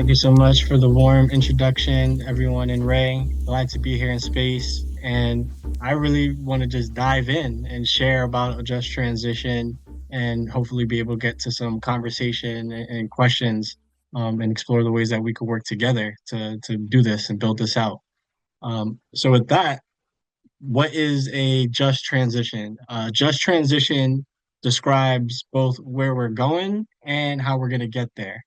Thank you so much for the warm introduction, everyone, and Ray. Glad to be here in space. And I really want to just dive in and share about a just transition and hopefully be able to get to some conversation and questions and explore the ways that we could work together to do this and build this out. So, with that, what is a just transition? Just transition describes both where we're going and how we're going to get there.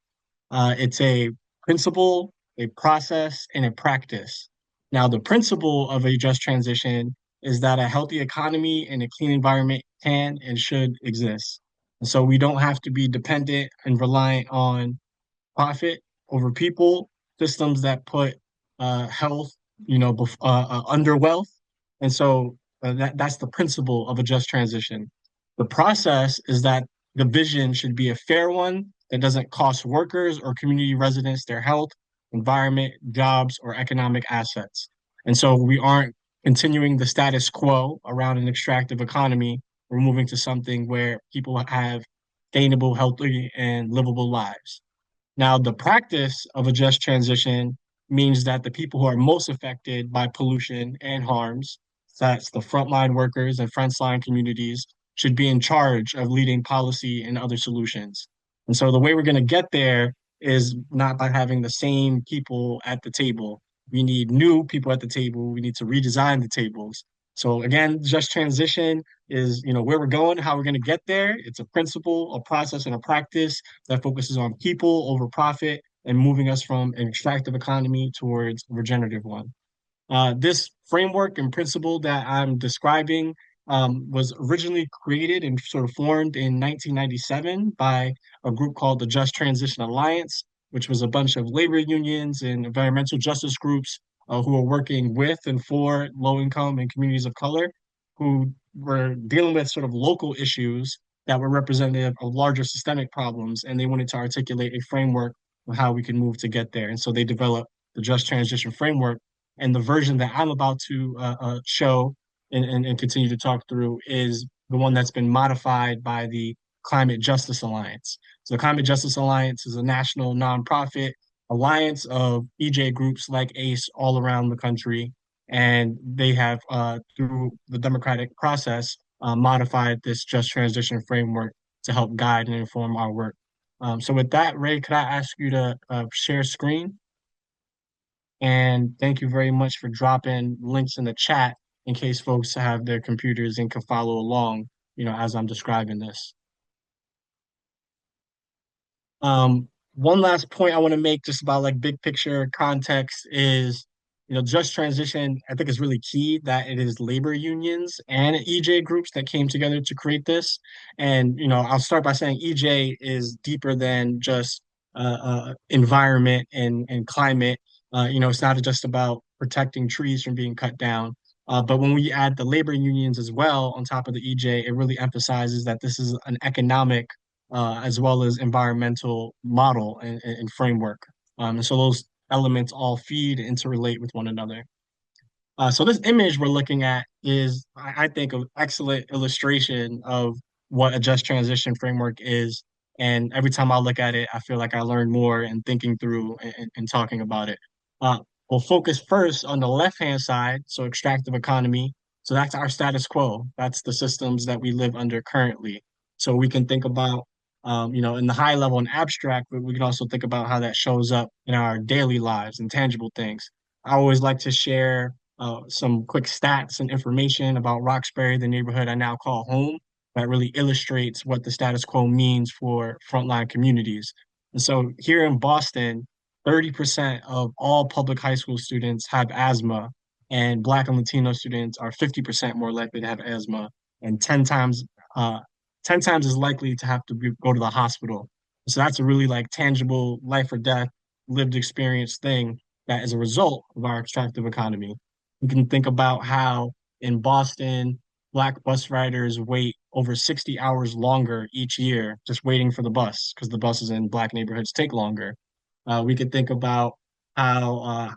It's a principle, a process, and a practice. Now, the principle of a just transition is that a healthy economy and a clean environment can and should exist. And so we don't have to be dependent and reliant on profit over people, systems that put health, under wealth. And so that's the principle of a just transition. The process is that the vision should be a fair one that doesn't cost workers or community residents their health, environment, jobs, or economic assets. And so we aren't continuing the status quo around an extractive economy. We're moving to something where people have sustainable, healthy, and livable lives. Now, the practice of a just transition means that the people who are most affected by pollution and harms, that's the frontline workers and frontline communities, should be in charge of leading policy and other solutions. And so the way we're going to get there is not by having the same people at the table. We need new people at the table. We need to redesign the tables. So again, just transition is, where we're going, how we're going to get there. It's a principle, a process, and a practice that focuses on people over profit and moving us from an extractive economy towards a regenerative one. This framework and principle that I'm describing was originally created and sort of formed in 1997 by a group called the Just Transition Alliance, which was a bunch of labor unions and environmental justice groups who are working with and for low income and communities of color who were dealing with sort of local issues that were representative of larger systemic problems. And they wanted to articulate a framework of how we can move to get there. And so they developed the Just Transition Framework, and the version that I'm about to show and continue to talk through is the one that's been modified by the Climate Justice Alliance. So the Climate Justice Alliance is a national nonprofit alliance of EJ groups like ACE all around the country. And they have, through the democratic process, modified this just transition framework to help guide and inform our work. So with that, Ray, could I ask you to share screen? And thank you very much for dropping links in the chat in case folks have their computers and can follow along, as I'm describing this. One last point I want to make just about like big picture context is, just transition, I think is really key that it is labor unions and EJ groups that came together to create this. And, I'll start by saying EJ is deeper than just environment and climate. It's not just about protecting trees from being cut down. But when we add the labor unions as well on top of the EJ, it really emphasizes that this is an economic as well as environmental model and framework. And so those elements all feed and interrelate with one another. So this image we're looking at is, I think, an excellent illustration of what a just transition framework is. And every time I look at it, I feel like I learn more in thinking through and talking about it. Uh, we'll focus first on the left-hand side, so extractive economy. So that's our status quo. That's the systems that we live under currently. So we can think about, in the high level and abstract, but we can also think about how that shows up in our daily lives and tangible things. I always like to share some quick stats and information about Roxbury, the neighborhood I now call home, that really illustrates what the status quo means for frontline communities. And so here in Boston, 30% of all public high school students have asthma, and Black and Latino students are 50% more likely to have asthma, and 10 times as likely to have to go to the hospital. So that's a really like tangible life or death lived experience thing that is a result of our extractive economy. You can think about how in Boston, Black bus riders wait over 60 hours longer each year just waiting for the bus because the buses in Black neighborhoods take longer. We could think about how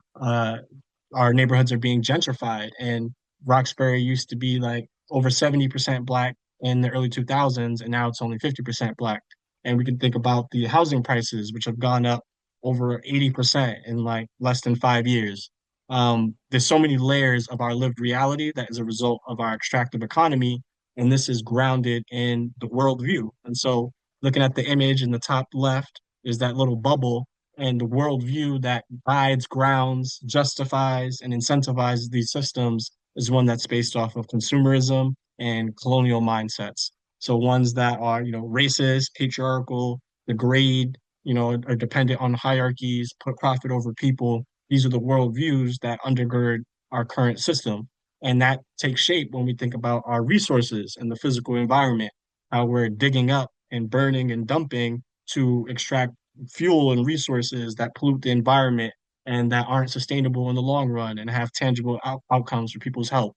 our neighborhoods are being gentrified, and Roxbury used to be like over 70% Black in the early 2000s, and now it's only 50% Black. And we can think about the housing prices, which have gone up over 80% in like less than 5 years. There's so many layers of our lived reality that is a result of our extractive economy, and this is grounded in the worldview. And so, looking at the image in the top left is that little bubble, and the worldview that guides, grounds, justifies, and incentivizes these systems is one that's based off of consumerism and colonial mindsets. So ones that are, racist, patriarchal, degrade, are dependent on hierarchies, put profit over people. These are the worldviews that undergird our current system. And that takes shape when we think about our resources and the physical environment, how we're digging up and burning and dumping to extract fuel and resources that pollute the environment and that aren't sustainable in the long run and have tangible outcomes for people's health.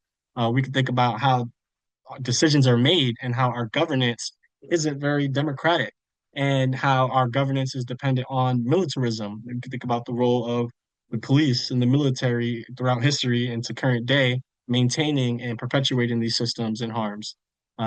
We can think about how decisions are made and how our governance isn't very democratic and how our governance is dependent on militarism. You can think about the role of the police and the military throughout history and to current day, maintaining and perpetuating these systems and harms.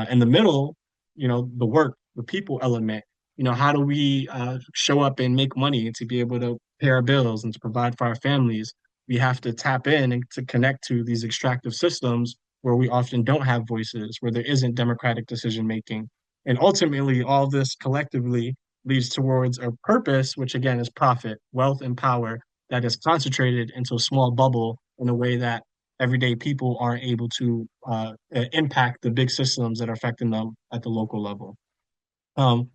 In the middle, the work, the people element, how do we show up and make money to be able to pay our bills and to provide for our families? We have to tap in and to connect to these extractive systems where we often don't have voices, where there isn't democratic decision making. And ultimately, all this collectively leads towards a purpose, which again is profit, wealth, and power that is concentrated into a small bubble in a way that everyday people aren't able to impact the big systems that are affecting them at the local level. Um,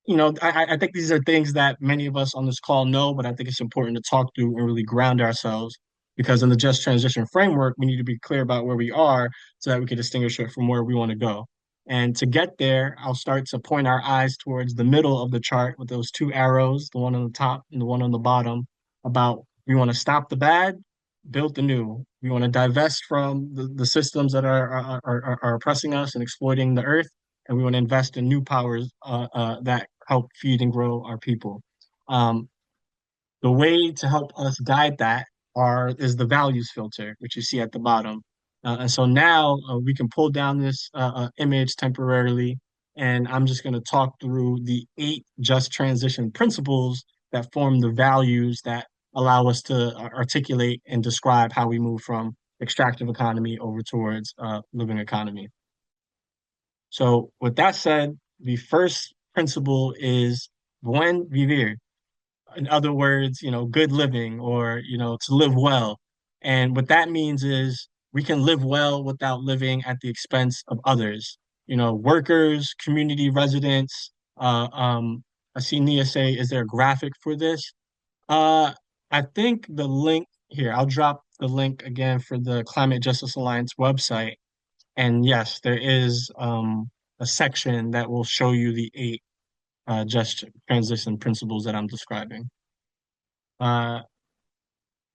I think these are things that many of us on this call know, but I think it's important to talk through and really ground ourselves because in the just transition framework, we need to be clear about where we are so that we can distinguish it from where we want to go. And to get there, I'll start to point our eyes towards the middle of the chart with those two arrows, the one on the top and the one on the bottom, about we want to stop the bad, build the new. We want to divest from the systems that are oppressing us and exploiting the earth, and we want to invest in new powers that help feed and grow our people. Um, the way to help us guide that is the values filter, which you see at the bottom. And so now we can pull down this image temporarily, and I'm just going to talk through the 8 just transition principles that form the values that allow us to articulate and describe how we move from extractive economy over towards living economy. So, with that said, the first principle is buen vivir. In other words, good living or, to live well. And what that means is we can live well without living at the expense of others. Workers, community residents. I see Nia say, is there a graphic for this? Uh, I think the link here, I'll drop the link again for the Climate Justice Alliance website. And yes, there is a section that will show you the 8 just transition principles that I'm describing. Uh,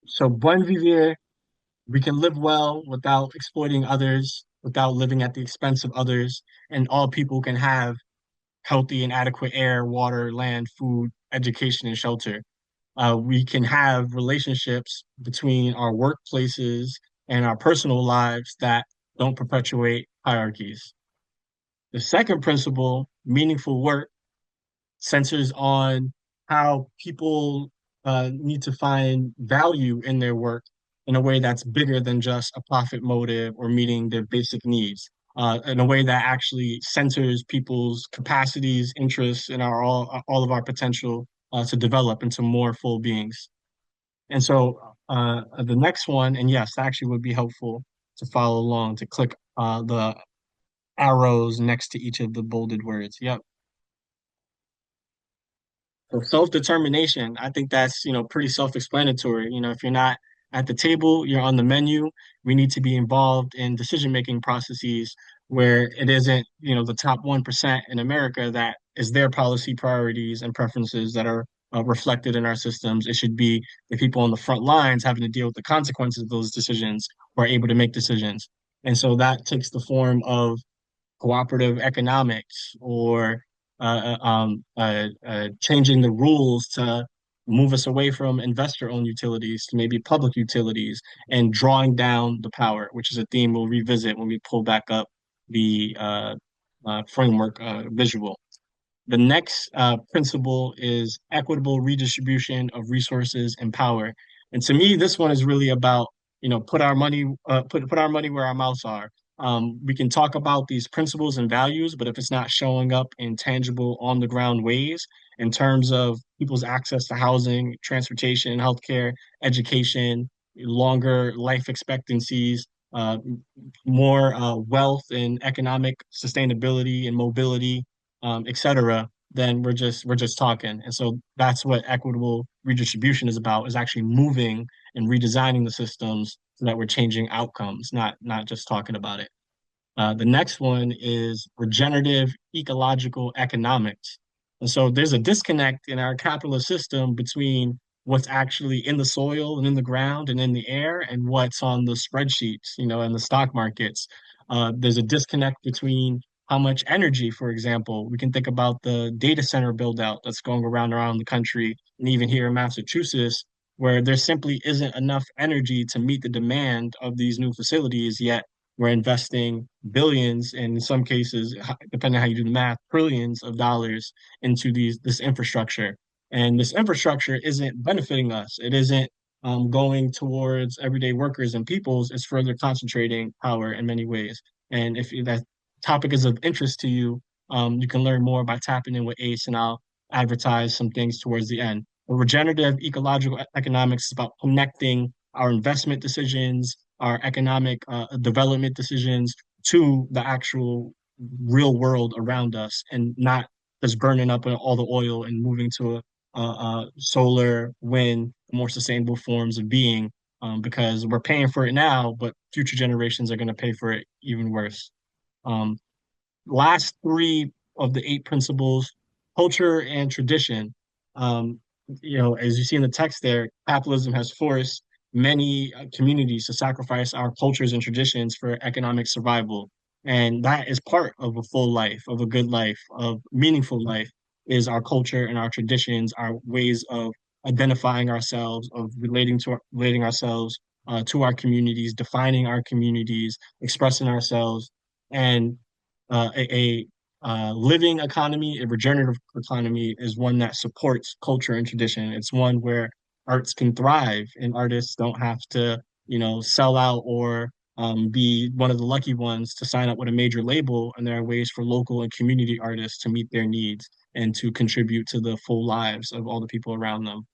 so buen vivir, we can live well without exploiting others, without living at the expense of others, and all people can have healthy and adequate air, water, land, food, education, and shelter. We can have relationships between our workplaces and our personal lives that don't perpetuate hierarchies. The second principle, meaningful work, centers on how people need to find value in their work in a way that's bigger than just a profit motive or meeting their basic needs. In a way that actually centers people's capacities, interests, and all of our potential to develop into more full beings. And so the next one, and yes, actually would be helpful to follow along to click the arrows next to each of the bolded words. Yep. So self-determination, I think that's, pretty self-explanatory. If you're not at the table, you're on the menu. We need to be involved in decision-making processes where it isn't, the top 1% in America that is their policy priorities and preferences that are reflected in our systems. It should be the people on the front lines having to deal with the consequences of those decisions who are able to make decisions. And so that takes the form of cooperative economics or changing the rules to move us away from investor-owned utilities to maybe public utilities and drawing down the power, which is a theme we'll revisit when we pull back up the framework visual. The next principle is equitable redistribution of resources and power. And to me, this one is really about, put our money where our mouths are. We can talk about these principles and values, but if it's not showing up in tangible, on the ground ways, in terms of people's access to housing, transportation, healthcare, education, longer life expectancies, uh, more wealth and economic sustainability and mobility, et cetera, then we're just talking. And so that's what equitable redistribution is about, is actually moving and redesigning the systems so that we're changing outcomes, not just talking about it. The next one is regenerative ecological economics. And so there's a disconnect in our capitalist system between what's actually in the soil and in the ground and in the air and what's on the spreadsheets, and the stock markets. There's a disconnect between how much energy, for example, we can think about the data center build out that's going around the country and even here in Massachusetts, where there simply isn't enough energy to meet the demand of these new facilities yet we're investing billions, and in some cases, depending on how you do the math, trillions of dollars into this infrastructure. And this infrastructure isn't benefiting us. It isn't going towards everyday workers and peoples. It's further concentrating power in many ways. And if that topic is of interest to you, you can learn more by tapping in with Ace, and I'll advertise some things towards the end. But regenerative ecological economics is about connecting our investment decisions, our economic development decisions to the actual real world around us, and not just burning up all the oil and moving to solar, wind, more sustainable forms of being, because we're paying for it now, but future generations are going to pay for it even worse. Um, Last three of the eight principles, culture and tradition. Um, as you see in the text there, capitalism has forced many communities to sacrifice our cultures and traditions for economic survival. And that is part of a full life, of a good life, of meaningful life, is our culture and our traditions, our ways of identifying ourselves, of relating ourselves to our communities, defining our communities, expressing ourselves. And a living economy, a regenerative economy, is one that supports culture and tradition. It's one where arts can thrive and artists don't have to, sell out or be one of the lucky ones to sign up with a major label. And there are ways for local and community artists to meet their needs and to contribute to the full lives of all the people around them.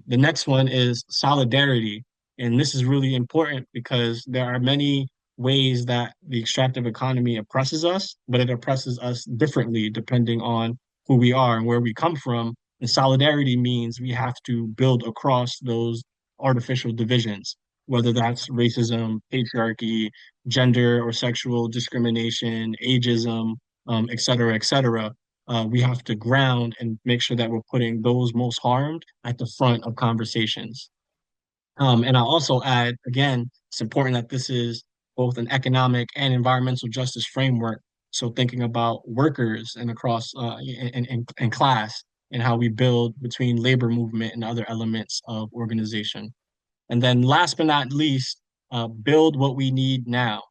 The next one is solidarity. And this is really important because there are many ways that the extractive economy oppresses us, but it oppresses us differently depending on who we are and where we come from. And solidarity means we have to build across those artificial divisions, whether that's racism, patriarchy, gender or sexual discrimination, ageism, et cetera, et cetera. We have to ground and make sure that we're putting those most harmed at the front of conversations. And I'll also add, again, it's important that this is both an economic and environmental justice framework. So thinking about workers and across and class and how we build between labor movement and other elements of organization. And then last but not least, build what we need now.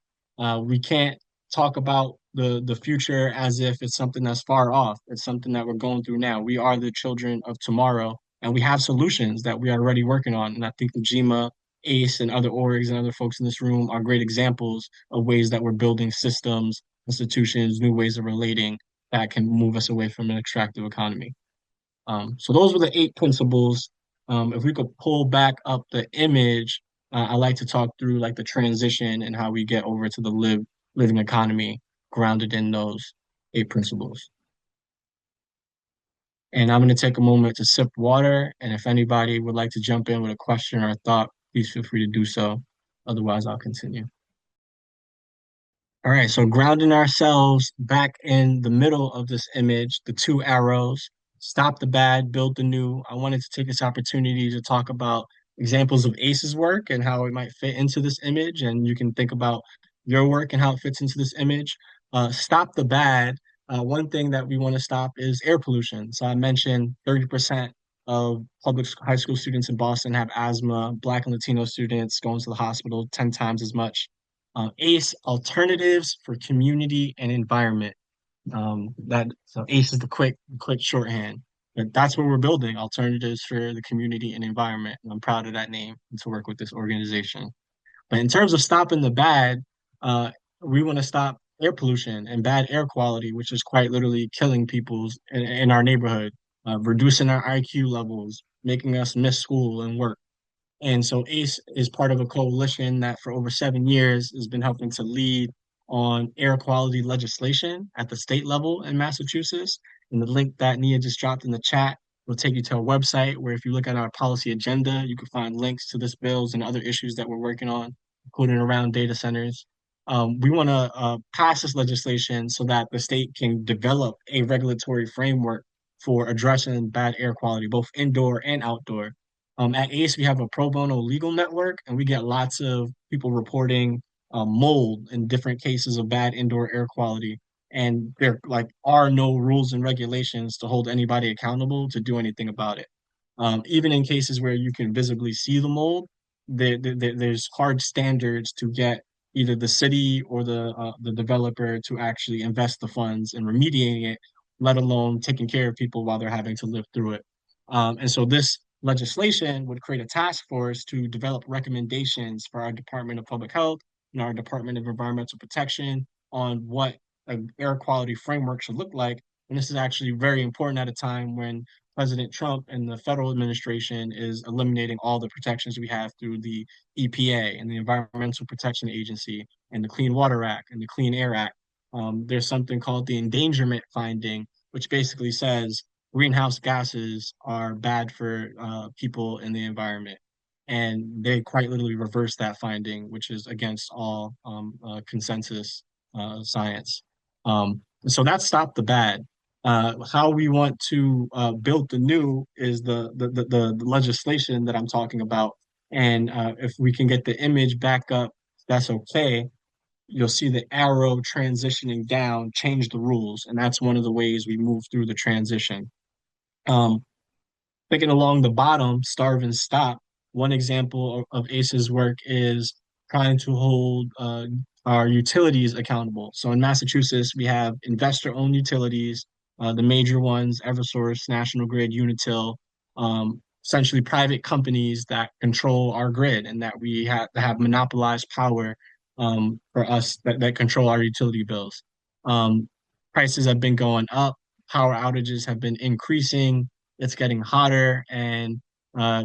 We can't talk about the future as if it's something that's far off. It's something that we're going through now. We are the children of tomorrow, and we have solutions that we are already working on. And I think Ujima, ACE, and other orgs and other folks in this room are great examples of ways that we're building systems, institutions, new ways of relating that can move us away from an extractive economy. So those were the eight principles. If we could pull back up the image, I like to talk through like the transition and how we get over to the living economy grounded in those eight principles. And I'm going to take a moment to sip water. And if anybody would like to jump in with a question or a thought, please feel free to do so. Otherwise, I'll continue. All right, so grounding ourselves back in the middle of this image, the two arrows, stop the bad, build the new. I wanted to take this opportunity to talk about examples of Ace's work and how it might fit into this image. And you can think about your work and how it fits into this image. Stop the bad. One thing that we want to stop is air pollution. So I mentioned 30% of high school students in Boston have asthma. Black and Latino students going to the hospital 10 times as much. ACE, alternatives for community and environment. That so ACE is the quick shorthand. But that's what we're building, alternatives for the community and environment. And I'm proud of that name and to work with this organization. But in terms of stopping the bad, uh, we want to stop air pollution and bad air quality, which is quite literally killing people's in our neighborhood, reducing our IQ levels, making us miss school and work. And so ACE is part of a coalition that for over 7 years has been helping to lead on air quality legislation at the state level in Massachusetts. And the link that Nia just dropped in the chat will take you to our website where if you look at our policy agenda, you can find links to this bills and other issues that we're working on, including around data centers. We want to pass this legislation so that the state can develop a regulatory framework for addressing bad air quality, both indoor and outdoor. At ACE, we have a pro bono legal network, and we get lots of people reporting mold in different cases of bad indoor air quality. And there like are no rules and regulations to hold anybody accountable to do anything about it. Even in cases where you can visibly see the mold, there's hard standards to get either the city or the developer to actually invest the funds in remediating it, let alone taking care of people while they're having to live through it. And so this legislation would create a task force to develop recommendations for our Department of Public Health and our Department of Environmental Protection on what an air quality framework should look like. And this is actually very important at a time when President Trump and the federal administration is eliminating all the protections we have through the EPA and the Environmental Protection Agency and the Clean Water Act and the Clean Air Act. There's something called the endangerment finding, which basically says greenhouse gases are bad for people in the environment. And they quite literally reverse that finding, which is against all consensus science. So that stopped the bad. How we want to build the new is the legislation that I'm talking about. And if we can get the image back up, that's okay. You'll see the arrow transitioning down, change the rules. And that's one of the ways we move through the transition. Um, Thinking along the bottom, starve and stop. One example of ACE's work is trying to hold our utilities accountable. So in Massachusetts, we have investor-owned utilities, the major ones, Eversource, National Grid, Unitil, essentially private companies that control our grid and that we have monopolized power for us that control our utility bills. Um, Prices have been going up, power outages have been increasing, it's getting hotter, and uh,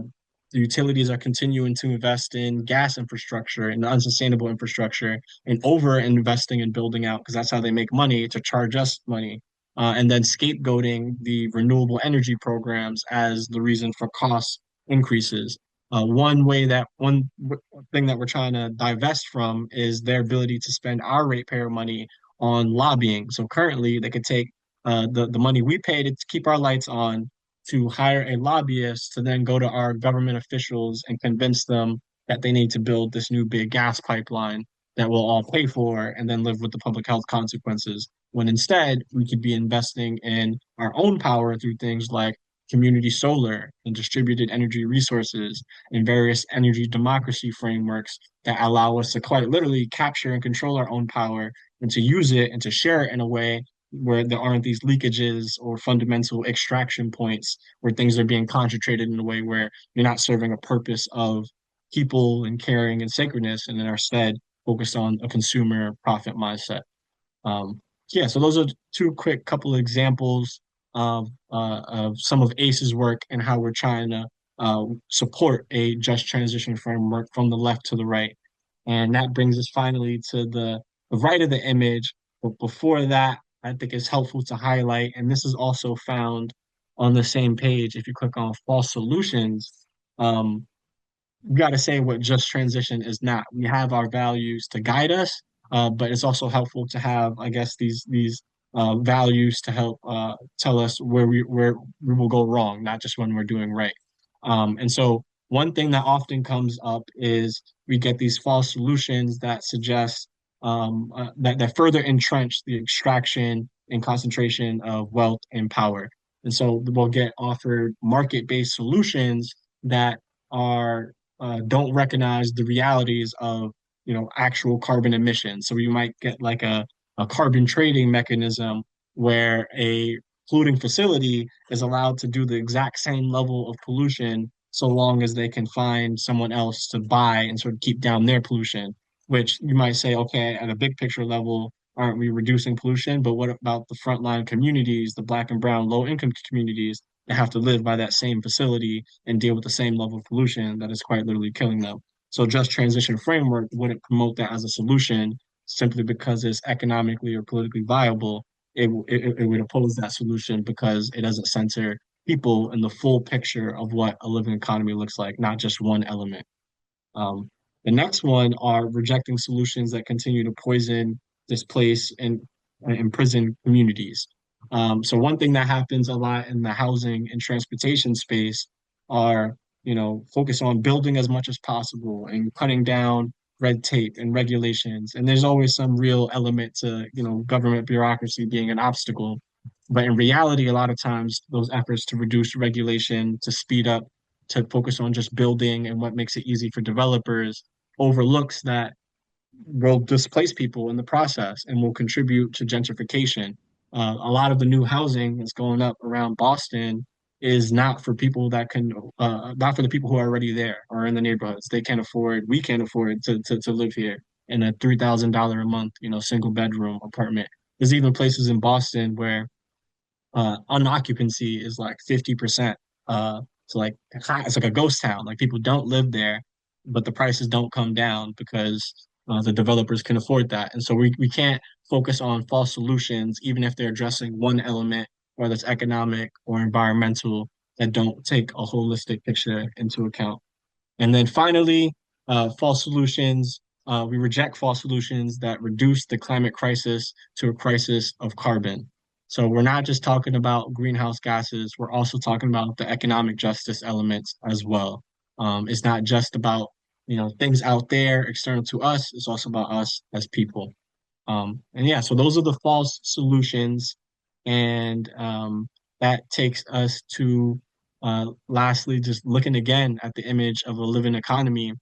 the utilities are continuing to invest in gas infrastructure and unsustainable infrastructure and over investing in building out because that's how they make money to charge us money. And then scapegoating the renewable energy programs as the reason for cost increases. One thing that we're trying to divest from is their ability to spend our ratepayer money on lobbying. So currently, they could take the money we pay to keep our lights on to hire a lobbyist to then go to our government officials and convince them that they need to build this new big gas pipeline that we'll all pay for and then live with the public health consequences. When instead, we could be investing in our own power through things like community solar and distributed energy resources and various energy democracy frameworks that allow us to quite literally capture and control our own power and to use it and to share it in a way where there aren't these leakages or fundamental extraction points where things are being concentrated in a way where you're not serving a purpose of people and caring and sacredness and then are instead focused on a consumer profit mindset. Yeah, so those are two quick couple of examples of some of ACE's work and how we're trying to support a just transition framework from the left to the right. And that brings us finally to the right of the image. But before that, I think it's helpful to highlight, and this is also found on the same page if you click on false solutions. Um, we got to say what just transition is not. We have our values to guide us, but it's also helpful to have, I guess, these values to help tell us where we will go wrong, not just when we're doing right. And so one thing that often comes up is we get these false solutions that suggest that further entrench the extraction and concentration of wealth and power. And so we'll get offered market-based solutions that are don't recognize the realities of actual carbon emissions. So you might get like a carbon trading mechanism where a polluting facility is allowed to do the exact same level of pollution so long as they can find someone else to buy and sort of keep down their pollution, which you might say, okay, at a big picture level, aren't we reducing pollution? But what about the frontline communities, the Black and brown low income communities that have to live by that same facility and deal with the same level of pollution that is quite literally killing them? So just transition framework wouldn't promote that as a solution simply because it's economically or politically viable. It would oppose that solution because it doesn't center people in the full picture of what a living economy looks like, not just one element. Um, the next one are rejecting solutions that continue to poison, displace, and imprison communities. So one thing that happens a lot in the housing and transportation space are, focus on building as much as possible and cutting down red tape and regulations. And there's always some real element to, government bureaucracy being an obstacle. But in reality, a lot of times those efforts to reduce regulation, to speed up, to focus on just building and what makes it easy for developers overlooks that will displace people in the process and will contribute to gentrification. A lot of the new housing that's going up around Boston is not for people that can, not for the people who are already there or in the neighborhoods. They can't afford, we can't afford to live here in a $3,000 a month, single bedroom apartment. There's even places in Boston where unoccupancy is like 50%. So like it's like a ghost town. Like people don't live there, but the prices don't come down because the developers can afford that. And so we can't focus on false solutions, even if they're addressing one element, whether it's economic or environmental, that don't take a holistic picture into account. And then finally, false solutions. We reject false solutions that reduce the climate crisis to a crisis of carbon. So we're not just talking about greenhouse gases, we're also talking about the economic justice elements as well. It's not just about, things out there external to us, it's also about us as people. And yeah, so those are the false solutions. And that takes us to lastly, just looking again at the image of a living economy.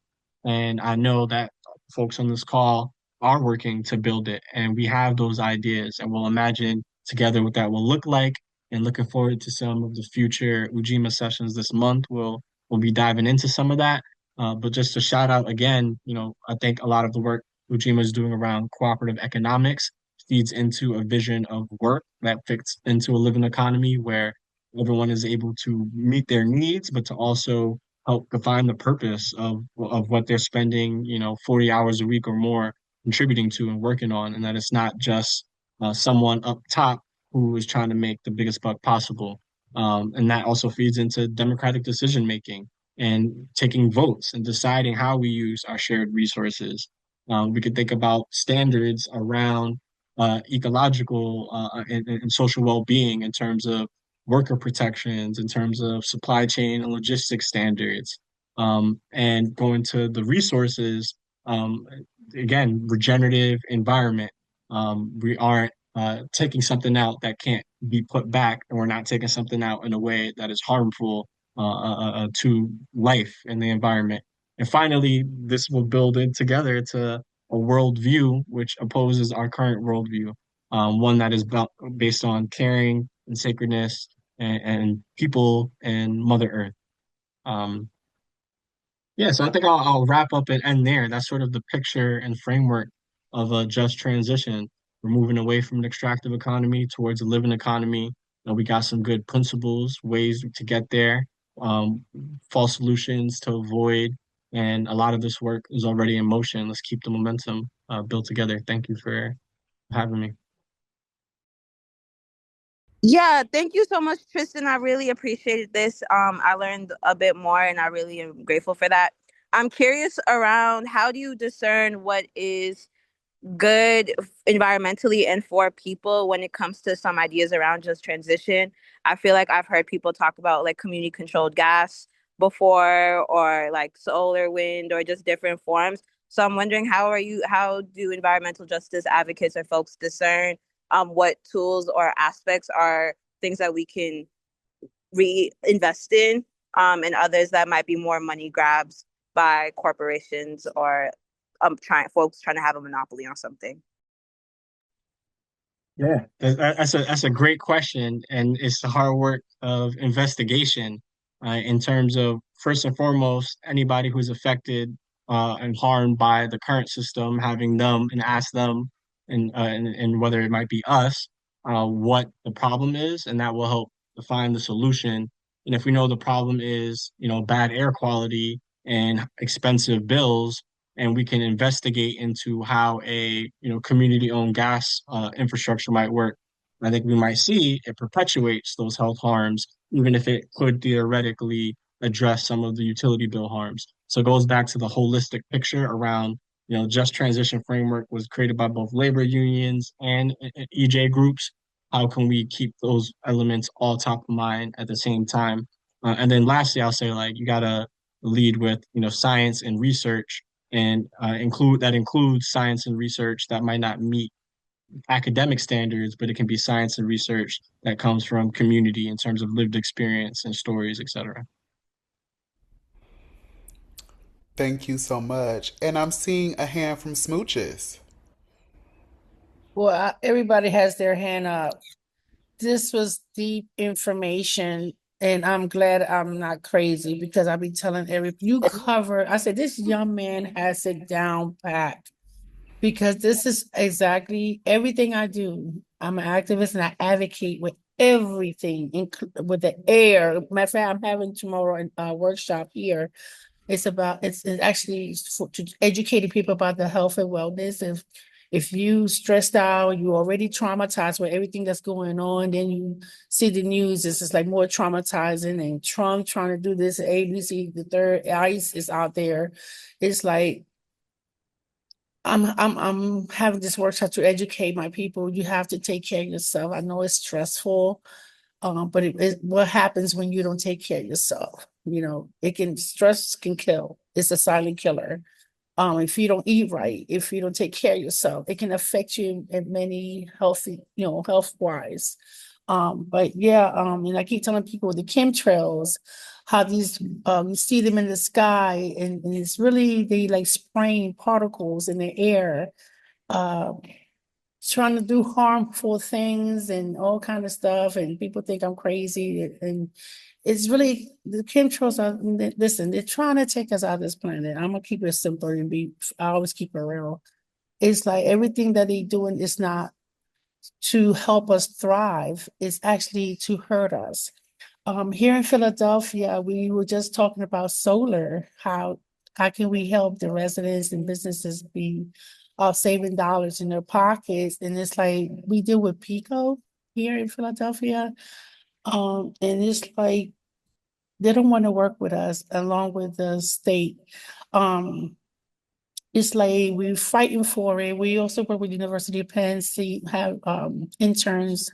And I know that folks on this call are working to build it, and we have those ideas, and we'll imagine together what that will look like. And looking forward to some of the future Ujima sessions this month. We'll be diving into some of that. But just to shout out again, I think a lot of the work Ujima is doing around cooperative economics feeds into a vision of work that fits into a living economy where everyone is able to meet their needs, but to also help define the purpose of what they're spending, 40 hours a week or more contributing to and working on, and that it's not just someone up top who is trying to make the biggest buck possible. And that also feeds into democratic decision making and taking votes and deciding how we use our shared resources. We could think about standards around ecological and social well-being in terms of worker protections, in terms of supply chain and logistics standards, and going to the resources, um, again, regenerative environment. We aren't taking something out that can't be put back, and we're not taking something out in a way that is harmful to life and the environment. And finally, this will build it together to a worldview which opposes our current worldview, one that is based on caring and sacredness and people and Mother Earth. Um, yeah, so I think I'll wrap up and end there. That's sort of the picture and framework of a just transition. We're moving away from an extractive economy towards a living economy. We got some good principles, ways to get there, um, false solutions to avoid, and a lot of this work is already in motion. Let's keep the momentum built together. Thank you for having me. Yeah, thank you so much, Tristan. I really appreciated this. I learned a bit more and I really am grateful for that. I'm curious around how do you discern what is good environmentally and for people when it comes to some ideas around just transition. I feel like I've heard people talk about like community controlled gas before or like solar, wind, or just different forms. So I'm wondering how do environmental justice advocates or folks discern what tools or aspects are things that we can reinvest in, and others that might be more money grabs by corporations or trying to have a monopoly on something. Yeah, that's a great question, and it's the hard work of investigation in terms of first and foremost anybody who's affected and harmed by the current system, having them and ask them and whether it might be us what the problem is, and that will help define the solution. And if we know the problem is, bad air quality and expensive bills, and we can investigate into how a community-owned gas infrastructure might work. I think we might see it perpetuates those health harms, even if it could theoretically address some of the utility bill harms. So it goes back to the holistic picture around, just transition framework was created by both labor unions and EJ groups. How can we keep those elements all top of mind at the same time? And then lastly, I'll say like you gotta lead with science and research and includes science and research that might not meet academic standards, but it can be science and research that comes from community in terms of lived experience and stories, etc. Thank you so much. And I'm seeing a hand from Smooches. Well, everybody has their hand up. This was deep information, and I'm glad I'm not crazy because I be telling you cover. I said this young man has it down pat because this is exactly everything I do. I'm an activist and I advocate with everything, with the air. Matter of fact, I'm having tomorrow a workshop here. It's actually to educating people about the health and wellness. If you stressed out, you already traumatized with everything that's going on, then you see the news, it's just like more traumatizing, and Trump trying to do this, ABC, the third, ICE is out there. It's like I'm having this workshop to educate my people. You have to take care of yourself. I know it's stressful, but what happens when you don't take care of yourself? Stress can kill. It's a silent killer. If you don't eat right, if you don't take care of yourself, it can affect you in many health wise. But yeah, and I keep telling people the chemtrails, how these you see them in the sky, and it's really they like spraying particles in the air, uh, trying to do harmful things and all kind of stuff, and people think I'm crazy, and it's really the chemtrails are listen, they're trying to take us out of this planet. I'm gonna keep it simple and I always keep it real. It's like everything that they're doing is not to help us thrive, it's actually to hurt us. Here in Philadelphia, we were just talking about solar. How can we help the residents and businesses be saving dollars in their pockets? And it's like we deal with Pico here in Philadelphia, and it's like they don't want to work with us along with the state. Um, it's like we're fighting for it. We also work with University of Penn, see have interns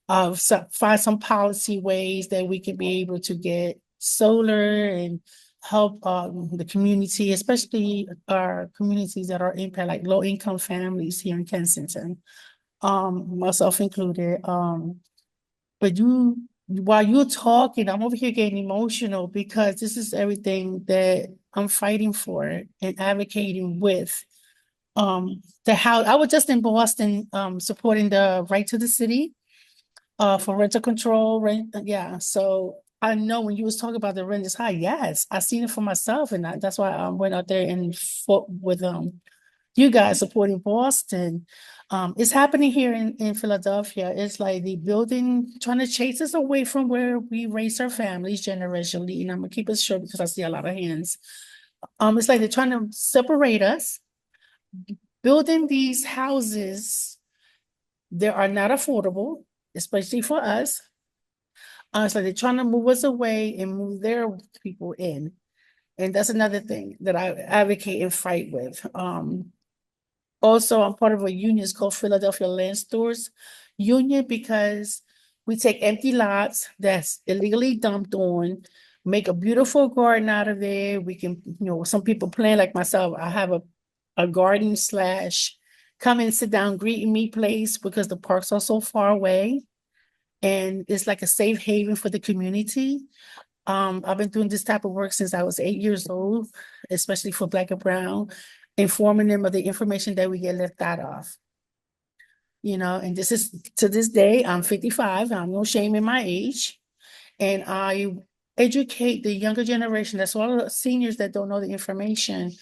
find some policy ways that we can be able to get solar and help the community, especially our communities that are impacted, like low income families here in Kensington, myself included. But while you're talking, I'm over here getting emotional because this is everything that I'm fighting for and advocating with. The house, I was just in Boston, supporting the right to the city for rental control, rent. Yeah. So I know when you was talking about the rent is high, yes, I seen it for myself. And that's why I went out there and fought with you guys supporting Boston. It's happening here in Philadelphia. It's like the building trying to chase us away from where we raise our families generationally. And I'm gonna keep it short because I see a lot of hands. It's like they're trying to separate us, building these houses that are not affordable, especially for us. It's like they're trying to move us away and move their people in. And that's another thing that I advocate and fight with. Also, I'm part of a union. It's called Philadelphia Land Stores Union because we take empty lots that's illegally dumped on, make a beautiful garden out of there. We can, some people plan like myself. I have a garden slash come and sit down, greet me place because the parks are so far away. And it's like a safe haven for the community. I've been doing this type of work since I was 8 years old, especially for Black and Brown, informing them of the information that we get left out of. And this is to this day, I'm 55. I'm no shame in my age. And I educate the younger generation, that's all the seniors that don't know the information,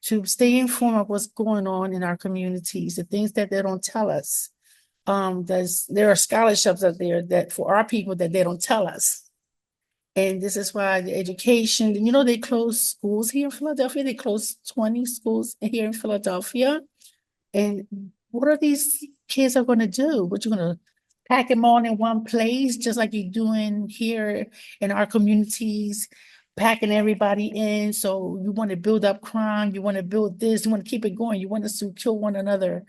to stay informed of what's going on in our communities, the things that they don't tell us. There are scholarships out there that for our people that they don't tell us. And this is why the education, they closed schools here in Philadelphia. They closed 20 schools here in Philadelphia. And what are these kids are going to do? What you going to pack them all in one place, just like you're doing here in our communities, packing everybody in. So you want to build up crime, you want to build this, you want to keep it going, you want us to kill one another,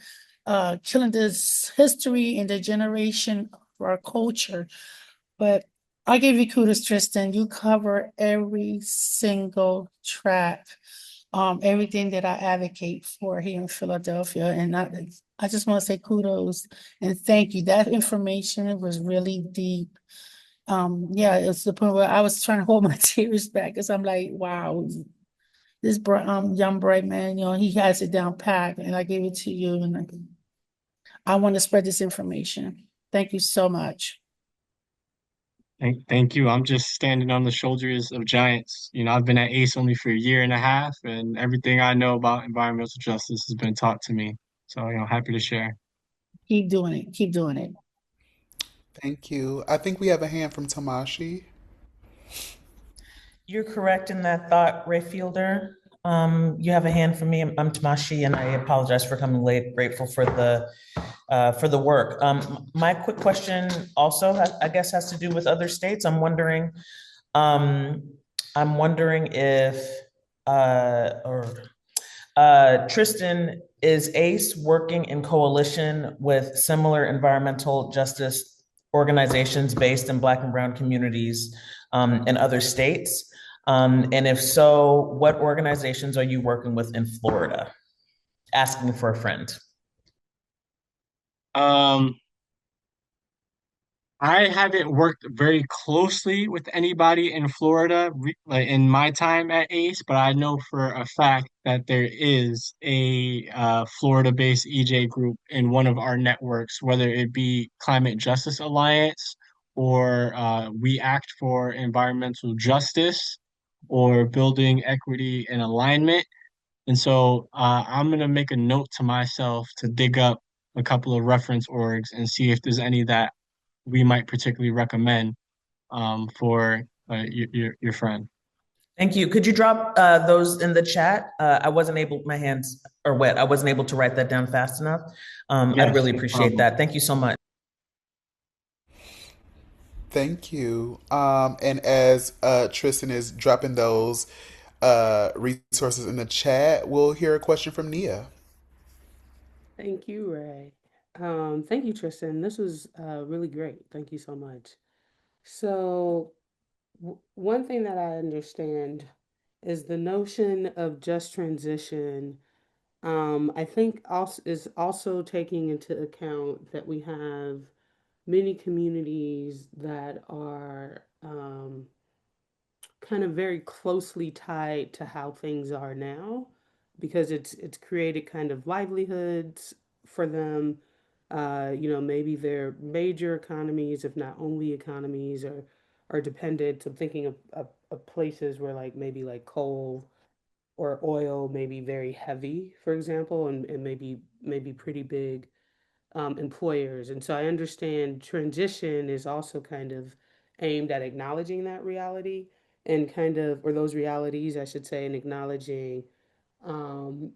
killing this history and the generation of our culture. But I give you kudos, Tristan. You cover every single track, everything that I advocate for here in Philadelphia. And I just want to say kudos and thank you. That information was really deep. Yeah, it's the point where I was trying to hold my tears back because I'm like, wow, this young bright man, he has it down packed, and I gave it to you, and I want to spread this information. Thank you so much. Thank you. I'm just standing on the shoulders of giants. I've been at ACE only for a year and a half, and everything I know about environmental justice has been taught to me. So, happy to share. Keep doing it. Keep doing it. Thank you. I think we have a hand from Tamashi. You're correct in that thought, Ray Fielder. You have a hand from me. I'm Tamashi, and I apologize for coming late. Grateful for the work. My quick question also, I guess, has to do with other states. I'm wondering if Tristan, is ACE working in coalition with similar environmental justice organizations based in Black and Brown communities in other states? And if so, what organizations are you working with in Florida? Asking for a friend. Um, I haven't worked very closely with anybody in Florida, like in my time at ACE, but I know for a fact that there is a Florida-based EJ group in one of our networks, whether it be Climate Justice Alliance or We Act for Environmental Justice or Building Equity and Alignment. And so I'm gonna make a note to myself to dig up a couple of reference orgs and see if there's any that we might particularly recommend for your friend. Thank you. Could you drop those in the chat? I wasn't able, my hands are wet. I wasn't able to write that down fast enough. I'd Yes, really no appreciate problem. that. Thank you so much. Thank you. And as Tristan is dropping those resources in the chat, we'll hear a question from Nia. Thank you, Ray. Thank you, Tristan. This was really great. Thank you so much. So, one thing that I understand is the notion of just transition. I think also is also taking into account that we have many communities that are kind of very closely tied to how things are now because it's created kind of livelihoods for them. Maybe their major economies, if not only economies, are dependent. I'm thinking of places where like maybe like coal or oil may be very heavy, for example, and maybe pretty big employers. And so I understand transition is also kind of aimed at acknowledging that reality and kind of, or those realities, I should say, and acknowledging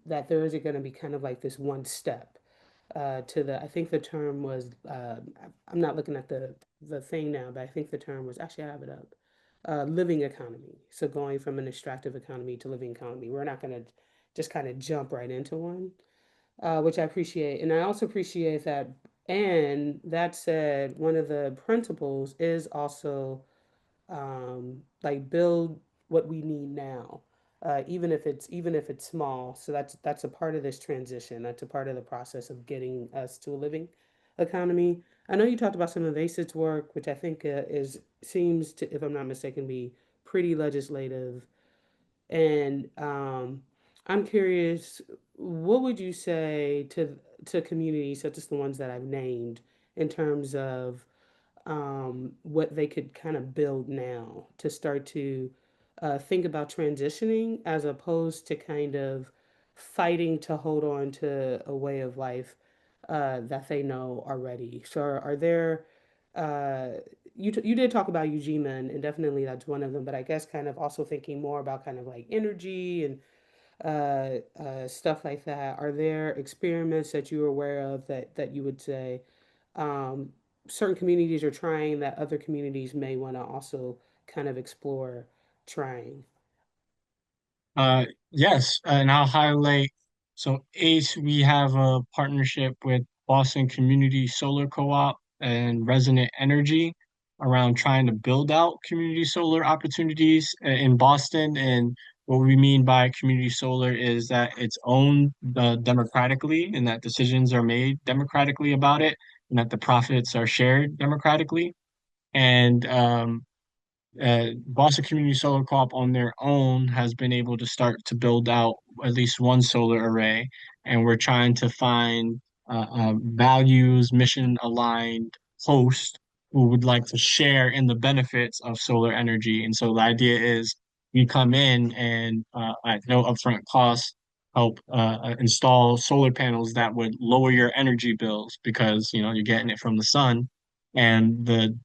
that there isn't going to be kind of like this one step to the, I think the term was, I'm not looking at the thing now, but I think the term was, actually I have it up, living economy. So going from an extractive economy to living economy. We're not going to just kind of jump right into one, which I appreciate. And I also appreciate that. And that said, one of the principles is also like build what we need now, even if it's small. So that's a part of this transition. That's a part of the process of getting us to a living economy. I know you talked about some of ACID's work, which I think is seems to, if I'm not mistaken, be pretty legislative. And I'm curious, what would you say to communities such as the ones that I've named in terms of what they could kind of build now to start to think about transitioning as opposed to kind of fighting to hold on to a way of life that they know already. So, are there, uh, you did talk about Ujima, and definitely that's one of them, but I guess kind of also thinking more about kind of like energy and stuff like that. Are there experiments that you're aware of that you would say um, certain communities are trying that other communities may want to also kind of explore trying? Yes, and I'll highlight. So ACE, we have a partnership with Boston Community Solar Co-op and Resonant Energy around trying to build out community solar opportunities in Boston. And what we mean by community solar is that it's owned democratically and that decisions are made democratically about it and that the profits are shared democratically. And Boston Community Solar Co-op on their own has been able to start to build out at least one solar array, and we're trying to find values, mission aligned hosts who would like to share in the benefits of solar energy. And so the idea is we come in and at no upfront cost help install solar panels that would lower your energy bills because you're getting it from the sun, and the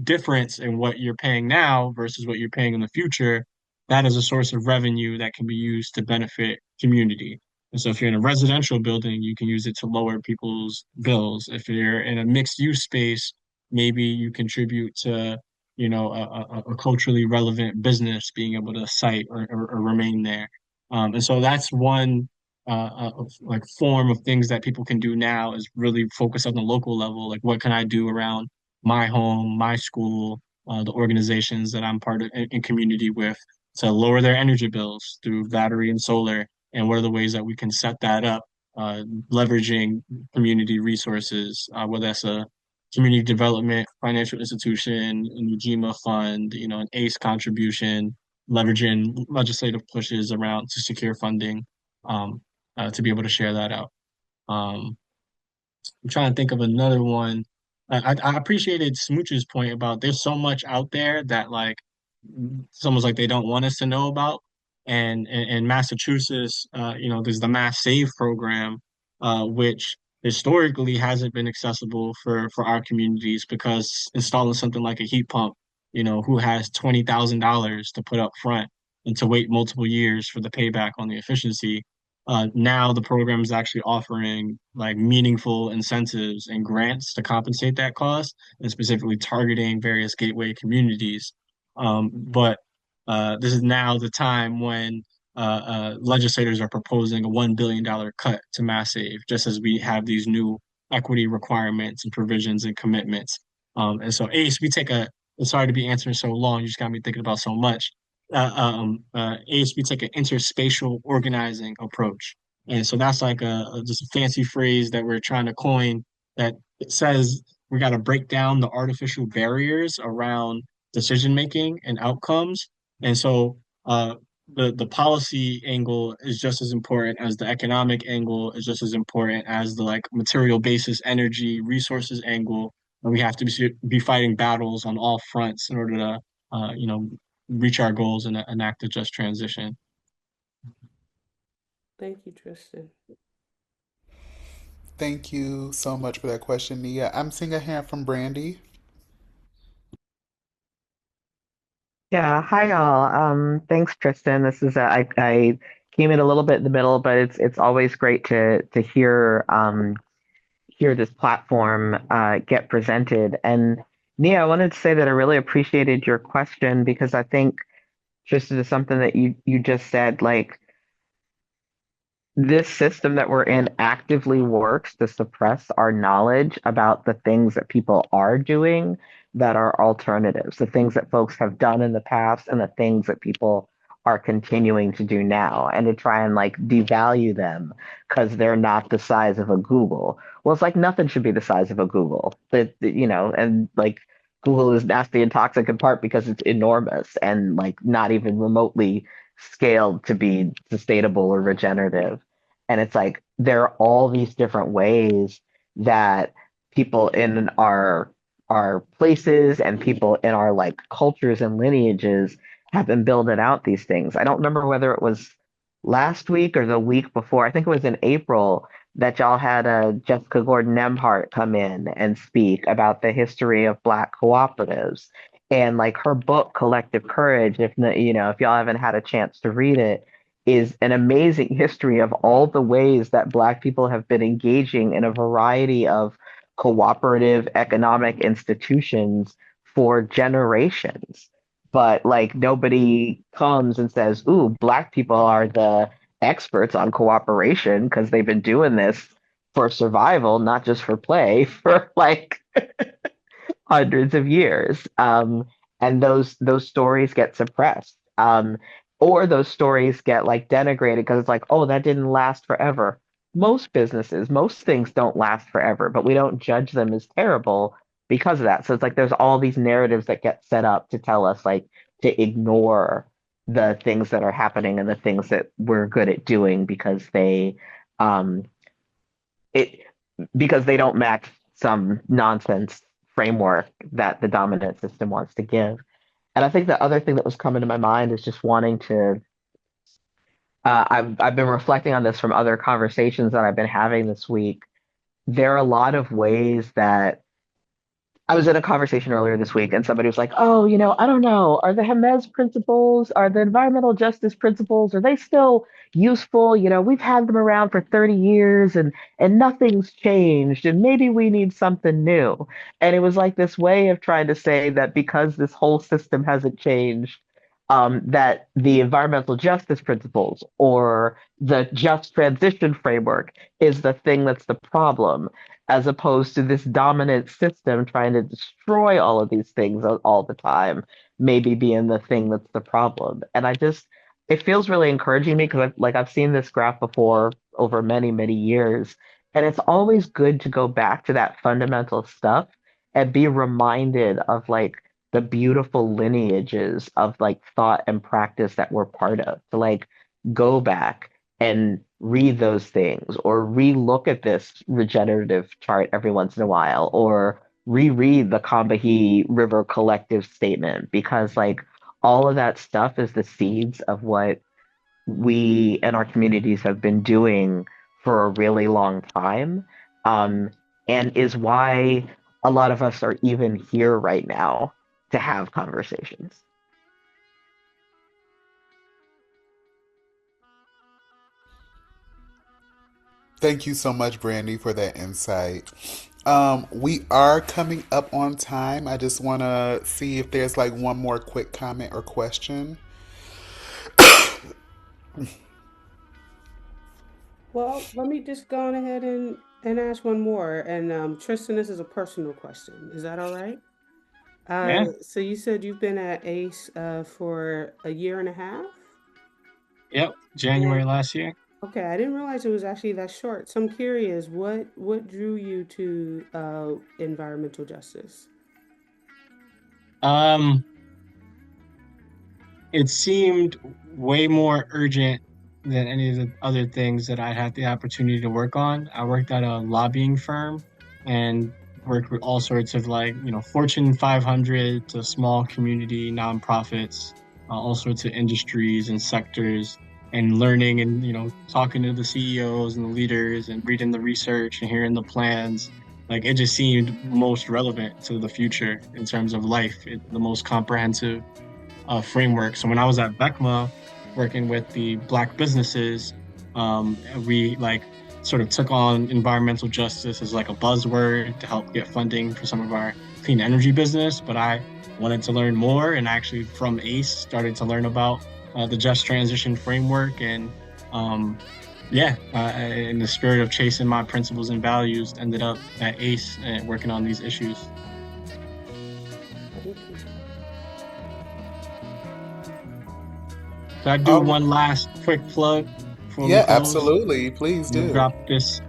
difference in what you're paying now versus what you're paying in the future, that is a source of revenue that can be used to benefit community. And so if you're in a residential building, you can use it to lower people's bills. If you're in a mixed use space, maybe you contribute to, a culturally relevant business being able to site or remain there. And so that's one like form of things that people can do now is really focus on the local level. Like, what can I do around my home, my school, the organizations that I'm part of in community with to lower their energy bills through battery and solar? And what are the ways that we can set that up, leveraging community resources, whether that's a community development financial institution, an Ujima fund, an ACE contribution, leveraging legislative pushes around to secure funding, um, to be able to share that out. Um, I'm trying to think of another one. I appreciated Smooch's point about there's so much out there that like it's almost like they don't want us to know about. And in Massachusetts, there's the Mass Save program, which historically hasn't been accessible for our communities because installing something like a heat pump, who has $20,000 to put up front and to wait multiple years for the payback on the efficiency. Now the program is actually offering like meaningful incentives and grants to compensate that cost and specifically targeting various gateway communities. But this is now the time when legislators are proposing a $1 billion cut to Mass Save, just as we have these new equity requirements and provisions and commitments. And so, Ace, sorry to be answering so long, you just got me thinking about so much. ASB take an interspatial organizing approach. And so that's like just a fancy phrase that we're trying to coin that it says we got to break down the artificial barriers around decision making and outcomes. And so the policy angle is just as important as the economic angle is just as important as the like material basis energy resources angle. And we have to be fighting battles on all fronts in order to uh, you know, reach our goals and enact a just transition. Thank you, Tristan. Thank you so much for that question, Nia. I'm seeing a hand from Brandy. Yeah, hi all. Thanks, Tristan. I came in a little bit in the middle, but it's always great to hear this platform get presented. And Nia, I wanted to say that I really appreciated your question because I think Tristan is something that you just said, like this system that we're in actively works to suppress our knowledge about the things that people are doing that are alternatives, the things that folks have done in the past and the things that people are continuing to do now, and to try and like devalue them because they're not the size of a Google. Well, it's like nothing should be the size of a Google. And like Google is nasty and toxic in part because it's enormous and like not even remotely scaled to be sustainable or regenerative. And it's like there are all these different ways that people in our places and people in our like cultures and lineages have been building out these things. I don't remember whether it was last week or the week before. I think it was in April that y'all had Jessica Gordon Nemhart come in and speak about the history of Black cooperatives and like her book Collective Courage. If if y'all haven't had a chance to read it, is an amazing history of all the ways that Black people have been engaging in a variety of cooperative economic institutions for generations. But like nobody comes and says, "Ooh, Black people are the experts on cooperation because they've been doing this for survival, not just for play, for like hundreds of years." And those stories get suppressed. Or those stories get like denigrated because it's like, oh, that didn't last forever. Most businesses, most things don't last forever, but we don't judge them as terrible because of that. So it's like there's all these narratives that get set up to tell us like to ignore the things that are happening and the things that we're good at doing um it because they don't match some nonsense framework that the dominant system wants to give. And I think the other thing that was coming to my mind is just wanting to. I've been reflecting on this from other conversations that I've been having this week. There are a lot of ways that I was in a conversation earlier this week, and somebody was like, "Oh, I don't know. Are the Hermes principles, are the environmental justice principles, are they still useful? We've had them around for 30 years, and nothing's changed, and maybe we need something new." And it was like this way of trying to say that because this whole system hasn't changed, that the environmental justice principles or the just transition framework is the thing that's the problem as opposed to this dominant system trying to destroy all of these things all the time, maybe being the thing that's the problem. And it feels really encouraging me because I've seen this graph before over many, many years. And it's always good to go back to that fundamental stuff and be reminded of like the beautiful lineages of like thought and practice that we're part of. To like go back and read those things or re-look at this regenerative chart every once in a while or reread the Combahee River Collective statement because like all of that stuff is the seeds of what we and our communities have been doing for a really long time, um, and is why a lot of us are even here right now to have conversations. Thank you so much, Brandy, for that insight. We are coming up on time. I just want to see if there's like one more quick comment or question. Well, let me just go on ahead and ask one more. And Tristan, this is a personal question. Is that all right? Yeah. So you said you've been at ACE for a year and a half? Yep. January And last year. okay, I didn't realize it was actually that short. So I'm curious, what drew you to environmental justice? Um, it seemed way more urgent than any of the other things that I had the opportunity to work on. I worked at a lobbying firm and worked with all sorts of like, Fortune 500 to small community nonprofits, all sorts of industries and sectors, and learning and, talking to the CEOs and the leaders and reading the research and hearing the plans. Like it just seemed most relevant to the future in terms of life, the most comprehensive framework. So when I was at BECMA working with the Black businesses, we like sort of took on environmental justice as like a buzzword to help get funding for some of our clean energy business. But I wanted to learn more and actually from ACE started to learn about the just transition framework. And in the spirit of chasing my principles and values, ended up at ACE and working on these issues. Thank you. Could I do one last quick plug before we Yeah, close? absolutely. Please We'll do. drop this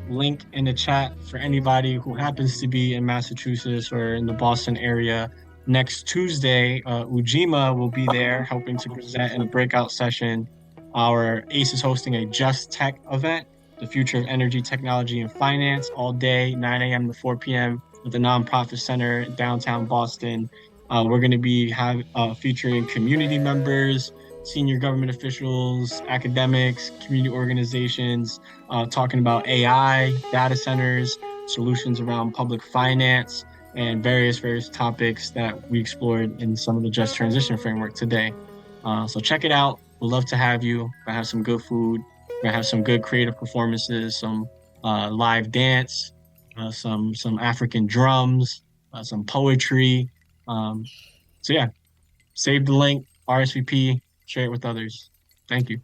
link in the chat for anybody who happens to be in Massachusetts or in the Boston area. Next Tuesday, Ujima will be there helping to present in a breakout session Our ACE is hosting a Just Tech event, the future of energy, technology, and finance, all day, 9 a.m. to 4 p.m. at the Nonprofit Center in downtown Boston. We're going to be featuring community members, senior government officials, academics, community organizations, talking about AI, data centers, solutions around public finance, and various topics that we explored in some of the Just Transition framework today. So check it out. We'd love to have you. We're gonna have some good food. We're gonna have some good creative performances, some live dance, some African drums, some poetry. So yeah, save the link, RSVP, share it with others. Thank you.